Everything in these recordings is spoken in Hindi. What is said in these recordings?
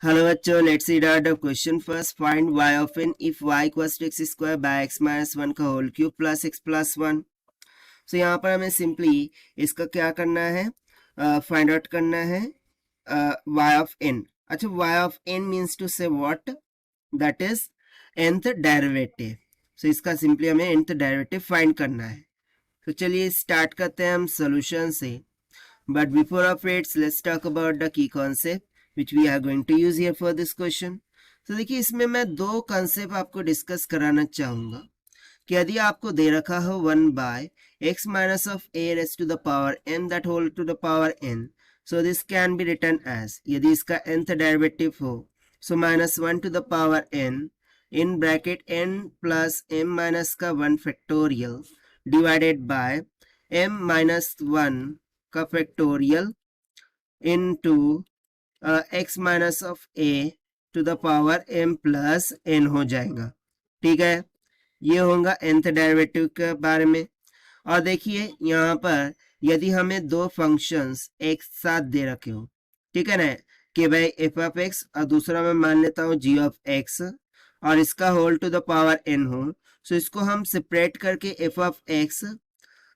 हेलो बच्चों, let's see out the question first. Find y of n if y equals to x square by x minus one का whole cube plus x plus one. So यहाँ पर हमें सिंपली इसका क्या करना है, फाइंड आउट करना है y ऑफ n. अच्छा, y of n means to say what, that is nth derivative. So इसका सिंपली हमें nth डेरिवेटिव फाइंड करना है. तो चलिए स्टार्ट करते हैं हम सोल्यूशन से. But before of it, let's talk about the key concept which we are going to use here for this question. तो देखिए, इसमें मैं दो कंसेप्ट आपको डिस्कस कराना चाहूँगा कि यदि आपको दे रखा हो 1 by x minus of a raise to the power n that whole to the power n, so this can be written as, यदि इसका nth डेरिवेटिव हो, so minus one to the power n in bracket n plus m minus का 1 factorial divided by m minus 1 का factorial into x minus of a to the power m plus n हो जाएगा. ठीक है, ये होगा nth डेरिवेटिव के बारे में. और देखिए यहाँ पर यदि हमें दो फंक्शंस एक साथ दे रखे हो, ठीक है ना, कि भाई f ऑफ x और दूसरा मैं मान लेता हूँ g ऑफ x और इसका whole to the power n हो, सो इसको हम सेपरेट करके f ऑफ x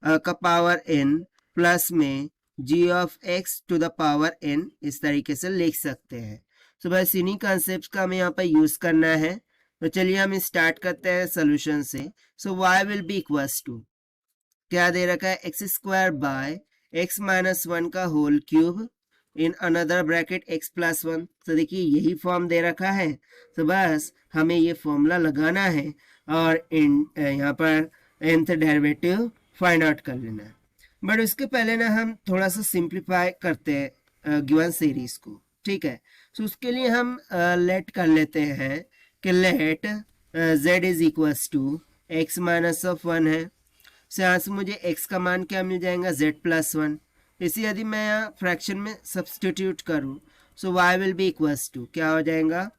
का पावर n प्लस में g of x to the power n इस तरीके से लिख सकते हैं. तो बस इन्हीं कॉन्सेप्ट्स का हमें यहाँ पर यूज करना है. तो चलिए हम स्टार्ट करते हैं सोल्यूशन से. So y will be equals to, क्या दे रखा है, x square by x minus one का whole cube in another bracket x plus one. तो देखिए यही फॉर्म दे रखा है, तो बस हमें ये फॉर्मूला लगाना है और यहाँ पर nth डेरिवेटिव फाइंड आउट कर लेना है. बट उसके पहले ना हम थोड़ा सा सिंप्लीफाई करते हैं गिवन सीरीज को. ठीक है, तो उसके लिए हम लेट कर लेते हैं कि let z is equals to x minus of one है. तो यहाँ से मुझे x का मान क्या मिल जाएगा, z प्लस वन. इसी यदि मैं यहाँ फ्रैक्शन में सब्सटीट्यूट करूँ, so y will be equals to क्या हो जाएगा,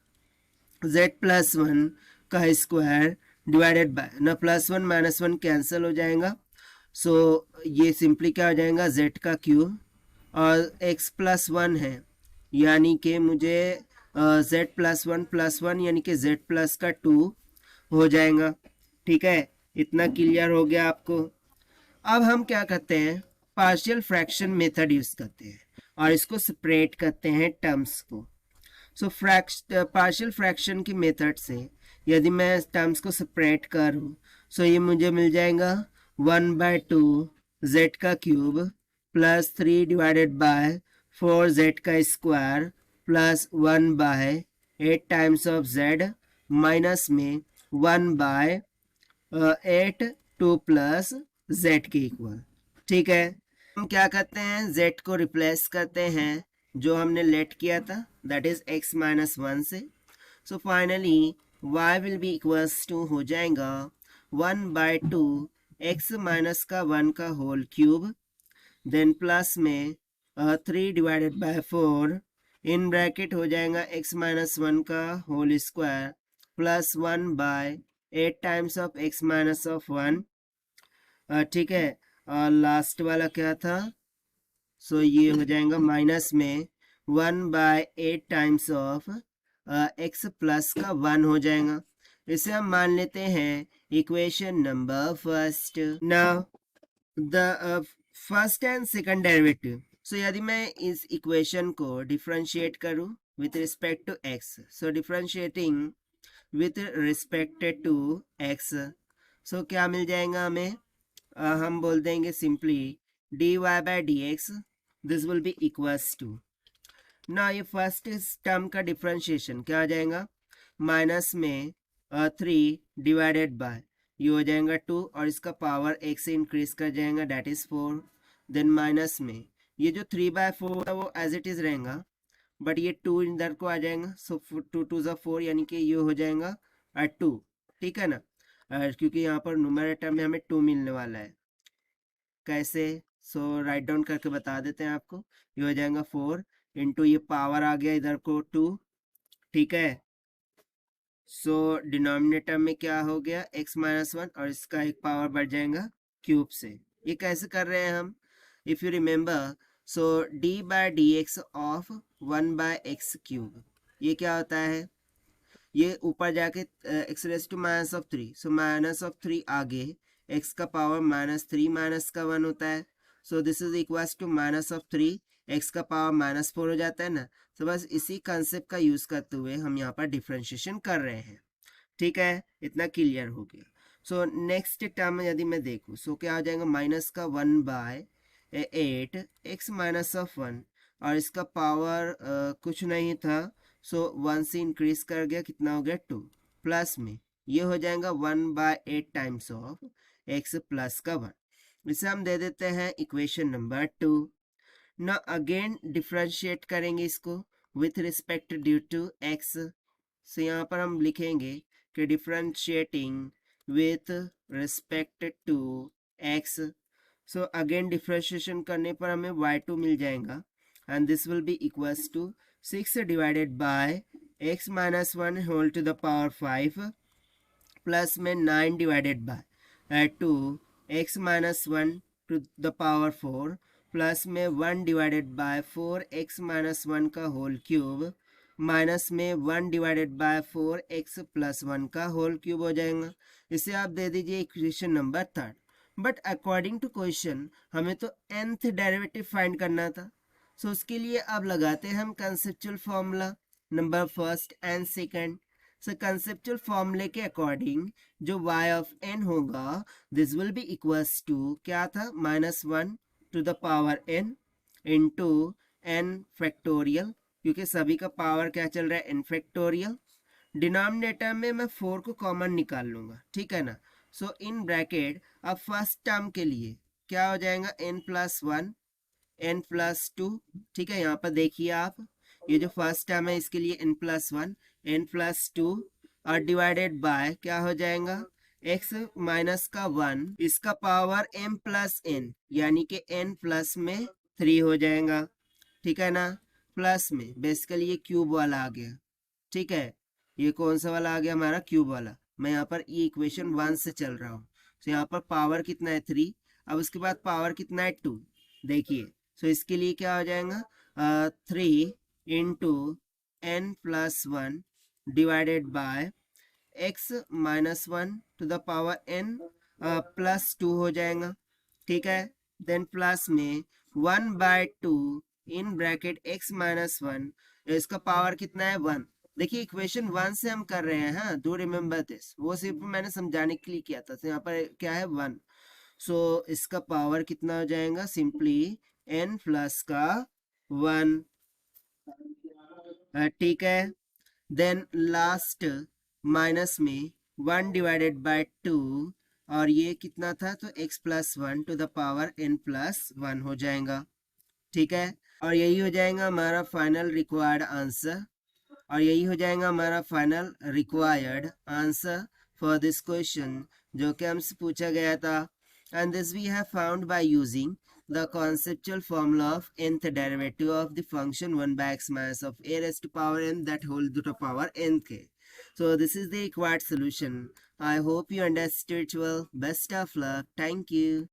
z प्लस वन का स्क्वायर डिवाइडेड बाय ना plus one minus one cancel हो जाएगा. सो ये सिंपली क्या हो जाएगा, z का क्यूब और x प्लस वन है, यानी कि मुझे z प्लस वन यानी कि z प्लस का 2 हो जाएगा. ठीक है, इतना क्लियर हो गया आपको. अब हम क्या करते हैं, पार्शियल फ्रैक्शन मेथड यूज करते हैं और इसको सेपरेट करते हैं टर्म्स को. सो पार्शियल फ्रैक्शन की मेथड से यदि मैं टर्म्स को सेपरेट करूं, सो ये मुझे मिल जाएगा 1/2 z का cube plus 3 divided by 4z का square plus 1/8 times of z minus में 1/8 2 प्लस z के इक्वल. ठीक है, हम क्या करते हैं, z को रिप्लेस करते हैं जो हमने लेट किया था, that is x minus one से. So finally y will be equals to हो जाएगा 1/2 x माइनस का 1 का होल क्यूब देन प्लस में 3 डिवाइडेड बाय 4 इन ब्रैकेट हो जाएगा x माइनस वन का whole square plus 1/8 times of x minus of one. ठीक है, और लास्ट वाला क्या था, सो ये हो जाएगा माइनस में 1/8 टाइम्स ऑफ x प्लस का 1 हो जाएगा. इसे हम मान लेते हैं equation number first. Now the first and second derivative. So यदि मैं इस इक्वेशन को डिफरेंशिएट करूं with respect to x, so differentiating with respect to x, so क्या मिल जाएगा हमें, हम बोल देंगे simply dy by dx this will be equals to. ना ये फर्स्ट टर्म का डिफरेंशिएशन क्या आ जाएगा, माइनस में 3 डिवाइडेड बाय ये हो जाएगा 2 और इसका पावर 1 से इंक्रीज कर जाएगा, डेट इज 4. देन माइनस में ये जो 3/4 है वो एज इट इज रहेगा, बट ये 2 इधर को आ जाएगा. सो 2 2 ज़ा 4 यानी कि ये हो जाएगा 2. ठीक है ना, क्योंकि यहाँ पर न्यूमरेटर में हमें 2 मिलने वाला है. कैसे, सो राइट डाउन करके बता देते हैं आपको. ये हो जाएगा 4 इंटू ये पावर आ गया इधर को 2. ठीक है, सो डिनोमिनेटर में क्या हो गया, x माइनस वन और इसका एक पावर बढ़ जाएगा क्यूब से. ये कैसे कर रहे हैं हम, if you remember, so d by d x of 1/x cube. ये क्या होता है, ये ऊपर जाके x raise to minus of 3, so minus of 3 आगे एक्स का पावर -3 माइनस का 1 होता है, so this is equals to minus of 3 x का पावर -4 हो जाता है ना। तो बस इसी कंसेप्ट का यूज करते हुए हम यहाँ पर डिफ्रेंशिएशन कर रहे हैं। ठीक है, इतना क्लियर हो गया। सो नेक्स्ट टर्म में यदि मैं देखूँ, सो क्या हो जाएगा, माइनस का 1/8 एक्स माइनस ऑफ 1, और इसका पावर कुछ नहीं था, सो 1 से इंक्रीज कर गया, कितना हो गया 2, प्लस में ये हो जाएगा 1/8 टाइम्स ऑफ एक्स प्लस का 1। इसे हम दे देते हैं इक्वेशन नंबर 2। ना अगेन डिफ्रेंशिएट करेंगे इसको with respect due to x. So यहाँ पर हम लिखेंगे कि differentiating with respect to x. So again differentiation करने पर हमें y2 मिल जाएगा, and this will be equals to 6 divided by x minus 1 whole to the power 5 plus में 9 divided by 2 x minus 1 to the power 4 plus में 1 डिवाइडेड बाय 4 x माइनस 1 का होल क्यूब माइनस में 1 डिवाइडेड बाय 4 x प्लस 1 का होल क्यूब हो जाएगा। इसे आप दे दीजिए equation number 3। But according to question हमें तो nth डेरिवेटिव फाइंड करना था, सो उसके लिए अब लगाते हैं हम conceptual formula number first and second. So conceptual फॉर्मूले के अकॉर्डिंग जो y ऑफ n होगा, this will be equals to क्या था, -1 to the power n into n factorial, क्योंकि सभी का पावर क्या चल रहा है, n फैक्टोरियल। डिनोमिनेटर में मैं 4 को कॉमन निकाल लूंगा, ठीक है ना। सो इन ब्रैकेट अब फर्स्ट टर्म के लिए क्या हो जाएगा, n+1 n+2, ठीक है। यहाँ पर देखिए आप, ये जो फर्स्ट टर्म है इसके लिए n+1 n+2 और डिवाइडेड बाय क्या हो जाएगा, x माइनस का 1 इसका पावर m+n यानी कि n प्लस में 3 हो जाएगा, ठीक है ना। प्लस में बेसिकली ये क्यूब वाला आ गया, ठीक है। ये कौन सा वाला आ गया, हमारा क्यूब वाला। मैं यहाँ पर ये इक्वेशन 1 से चल रहा हूँ। तो यहाँ पर पावर कितना है 3, अब उसके बाद पावर कितना है 2, देखिए। सो इसके लिए क्या हो जाएगा, 3 into n+1 divided by x minus 1 to the power n plus 2 हो जाएगा, ठीक है। देन प्लस में 1/2 इन ब्रैकेट x माइनस 1, इसका पावर कितना है 1। देखिए इक्वेशन 1 से हम कर रहे हैं, हाँ, डू रिमेम्बर दिस, वो सिर्फ मैंने समझाने के लिए किया था। तो यहाँ पर क्या है 1, सो इसका पावर कितना हो जाएगा, सिंपली n प्लस का 1, ठीक है। देन लास्ट माइनस में 1 डिवाइडेड बाय 2, और ये कितना था, तो x+1 to the power n+1 हो जाएगा, ठीक है। और यही हो जाएगा हमारा फाइनल रिक्वायर्ड आंसर, और यही हो जाएगा हमारा final required answer for this question जो कि हमसे पूछा गया था। And this we have found by using the conceptual formula of nth derivative of the function 1/x minus of a raised to power n that whole to the power nk. So this is the required solution. I hope you understood well. Best of luck. Thank you.